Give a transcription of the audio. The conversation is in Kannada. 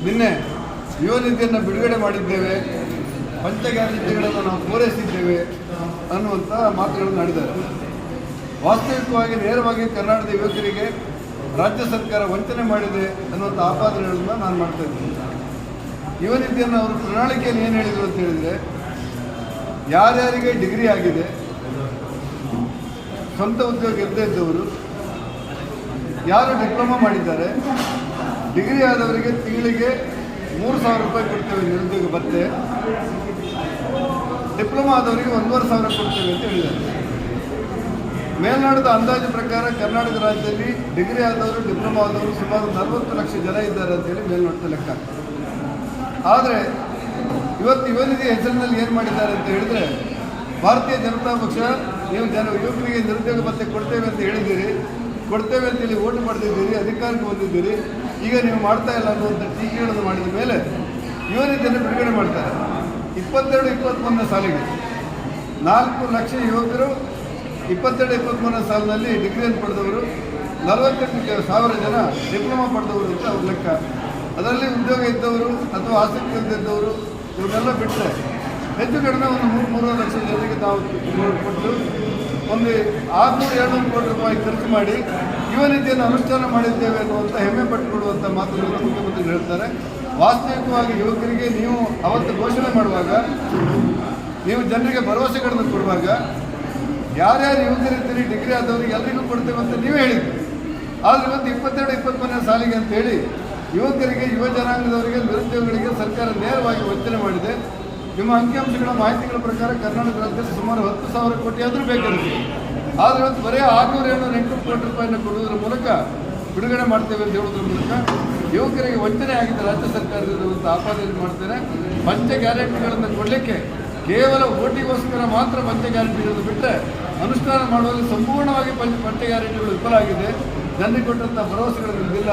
ನಿನ್ನೆ ಯುವ ನಿಧಿಯನ್ನು ಬಿಡುಗಡೆ ಮಾಡಿದ್ದೇವೆ, ಪಂಚ ಗ್ಯಾರಂಟಿಗಳನ್ನು ನಾವು ಪೂರೈಸಿದ್ದೇವೆ ಅನ್ನುವಂಥ ಮಾತುಗಳನ್ನು ಆಡಿದ್ದಾರೆ. ವಾಸ್ತವಿಕವಾಗಿ ನೇರವಾಗಿ ಕರ್ನಾಟಕದ ಯುವಕರಿಗೆ ರಾಜ್ಯ ಸರ್ಕಾರ ವಂಚನೆ ಮಾಡಿದೆ ಅನ್ನುವಂಥ ಆಪಾದನೆಗಳನ್ನು ನಾನು ಮಾಡ್ತಾ ಇದ್ದೀನಿ. ಯುವ ನಿಧಿಯನ್ನು ಅವರು ಪ್ರಣಾಳಿಕೆಯನ್ನು ಏನು ಹೇಳಿದರು ಅಂತ ಹೇಳಿದರೆ, ಯಾರ್ಯಾರಿಗೆ ಡಿಗ್ರಿ ಆಗಿದೆ, ಸ್ವಂತ ಉದ್ಯೋಗ ಇಲ್ಲದೇ ಇದ್ದವರು, ಯಾರು ಡಿಪ್ಲೊಮಾ ಮಾಡಿದ್ದಾರೆ, ಡಿಗ್ರಿ ಆದವರಿಗೆ ತಿಂಗಳಿಗೆ 3,000 ರೂಪಾಯಿ ಕೊಡ್ತೇವೆ ನಿರುದ್ಯೋಗ ಭತ್ಯೆ, ಡಿಪ್ಲೊಮಾ ಆದವರಿಗೆ 1,500 ಕೊಡ್ತೇವೆ ಅಂತ ಹೇಳಿದ್ದಾರೆ. ಮೇಲ್ನಾಡದ ಅಂದಾಜು ಪ್ರಕಾರ ಕರ್ನಾಟಕ ರಾಜ್ಯದಲ್ಲಿ ಡಿಗ್ರಿ ಆದವರು, ಡಿಪ್ಲೊಮಾ ಆದವರು ಸುಮಾರು 40 ಲಕ್ಷ ಜನ ಇದ್ದಾರೆ ಅಂತೇಳಿ ಮೇಲ್ನೋಟದ ಲೆಕ್ಕ. ಆದರೆ ಇವತ್ತು ಯುವ ನಿಧಿ ಹೆಸರಿನಲ್ಲಿ ಏನು ಮಾಡಿದ್ದಾರೆ ಅಂತ ಹೇಳಿದರೆ, ಭಾರತೀಯ ಜನತಾ ಪಕ್ಷ ನೀವು ಯುವಕರಿಗೆ ನಿರುದ್ಯೋಗ ಭತ್ಯೆ ಕೊಡ್ತೇವೆ ಅಂತ ಹೇಳಿದ್ದೀರಿ, ಕೊಡ್ತೇವೆ ಅಂತೇಳಿ ಓಟು ಪಡೆದಿದ್ದೀರಿ, ಅಧಿಕಾರಕ್ಕೆ ಬಂದಿದ್ದೀರಿ, ಈಗ ನೀವು ಮಾಡ್ತಾ ಇಲ್ಲ ಅನ್ನುವಂಥ ಟೀಕೆಗಳನ್ನು ಮಾಡಿದ ಮೇಲೆ ಯುವ ನಿಧಿಯನ್ನು ಬಿಡುಗಡೆ ಮಾಡ್ತಾರೆ. 22-23ನೇ ಸಾಲಿಗೆ 4 ಲಕ್ಷ ಯುವಕರು 22-23ನೇ ಸಾಲಿನಲ್ಲಿ ಡಿಗ್ರಿಯನ್ನು ಪಡೆದವರು, 48,000 ಜನ ಡಿಪ್ಲೊಮಾ ಪಡೆದವರು ಅಂತ ಅವ್ರ ಲೆಕ್ಕ. ಅದರಲ್ಲಿ ಉದ್ಯೋಗ ಇದ್ದವರು ಅಥವಾ ಆಸಕ್ತಿ ಇದ್ದವರು ಇವನ್ನೆಲ್ಲ ಬಿಟ್ಟರೆ ಹೆಚ್ಚು ಕಡಿಮೆ ಒಂದು 3-3 ಲಕ್ಷ ಜನರಿಗೆ ನಾವು ಕೊಟ್ಟು ಒಂದು 600-700 ಕೋಟಿ ರೂಪಾಯಿ ಖರ್ಚು ಮಾಡಿ ಯುವ ನಿಧಿಯನ್ನು ಅನುಷ್ಠಾನ ಮಾಡಿದ್ದೇವೆ ಅನ್ನುವಂಥ ಹೆಮ್ಮೆ ಪಟ್ಟುಕೊಳ್ಳುವಂಥ ಮಾತುಗಳನ್ನು ಮುಖ್ಯಮಂತ್ರಿಗಳು ಹೇಳ್ತಾರೆ. ವಾಸ್ತವಿಕವಾಗಿ ಯುವಕರಿಗೆ ನೀವು ಅವತ್ತು ಘೋಷಣೆ ಮಾಡುವಾಗ, ನೀವು ಜನರಿಗೆ ಭರವಸೆಗಳನ್ನು ಕೊಡುವಾಗ, ಯಾರ್ಯಾರು ಯುವಕರಿದ್ದೀರಿ ಡಿಗ್ರಿ ಆದವರಿಗೆ ಎಲ್ಲರಿಗೂ ಕೊಡ್ತೇವೆ ಅಂತ ನೀವೇ ಹೇಳಿದ್ರಿ. ಆದರೆ ಇವತ್ತು 22-23ನೇ ಸಾಲಿಗೆ ಅಂತೇಳಿ ಯುವಕರಿಗೆ, ಯುವ ಜನಾಂಗದವರಿಗೆ, ನಿರುದ್ಯೋಗಿಗಳಿಗೆ ಸರ್ಕಾರ ನೇರವಾಗಿ ವಂಚನೆ ಮಾಡಿದೆ. ನಿಮ್ಮ ಅಂಕಿಅಂಶಗಳ ಮಾಹಿತಿಗಳ ಪ್ರಕಾರ ಕರ್ನಾಟಕ ರಾಜ್ಯದಲ್ಲಿ ಸುಮಾರು 10,000 ಕೋಟಿ ಆದರೂ ಬೇಕಾಗುತ್ತೆ. ಆದರೆ ಇವತ್ತು ಬರೀ 600-700-800 ಕೋಟಿ ರೂಪಾಯಿನ ಕೊಡುವುದರ ಮೂಲಕ ಬಿಡುಗಡೆ ಮಾಡ್ತೇವೆ ಅಂತ ಹೇಳೋದ್ರ ಮೂಲಕ ಯುವಕರಿಗೆ ವಂಚನೆ ಆಗಿದೆ ರಾಜ್ಯ ಸರ್ಕಾರದಿಂದ ಆಪಾದನೆ ಮಾಡ್ತೇನೆ. ಪಂಚ ಗ್ಯಾರಂಟಿಗಳನ್ನು ಕೊಡಲಿಕ್ಕೆ ಕೇವಲ ಓಟಿಗೋಸ್ಕರ ಮಾತ್ರ ಪಂಚ ಗ್ಯಾರಂಟಿಗಳನ್ನು ಬಿಟ್ಟರೆ ಅನುಷ್ಠಾನ ಮಾಡುವಲ್ಲಿ ಸಂಪೂರ್ಣವಾಗಿ ಪಂಚ ಗ್ಯಾರಂಟಿಗಳು ವಿಫಲ ಆಗಿದೆ. ಜನರಿಗೆ ಕೊಟ್ಟಂಥ ಭರವಸೆಗಳು ಇಲ್ಲ.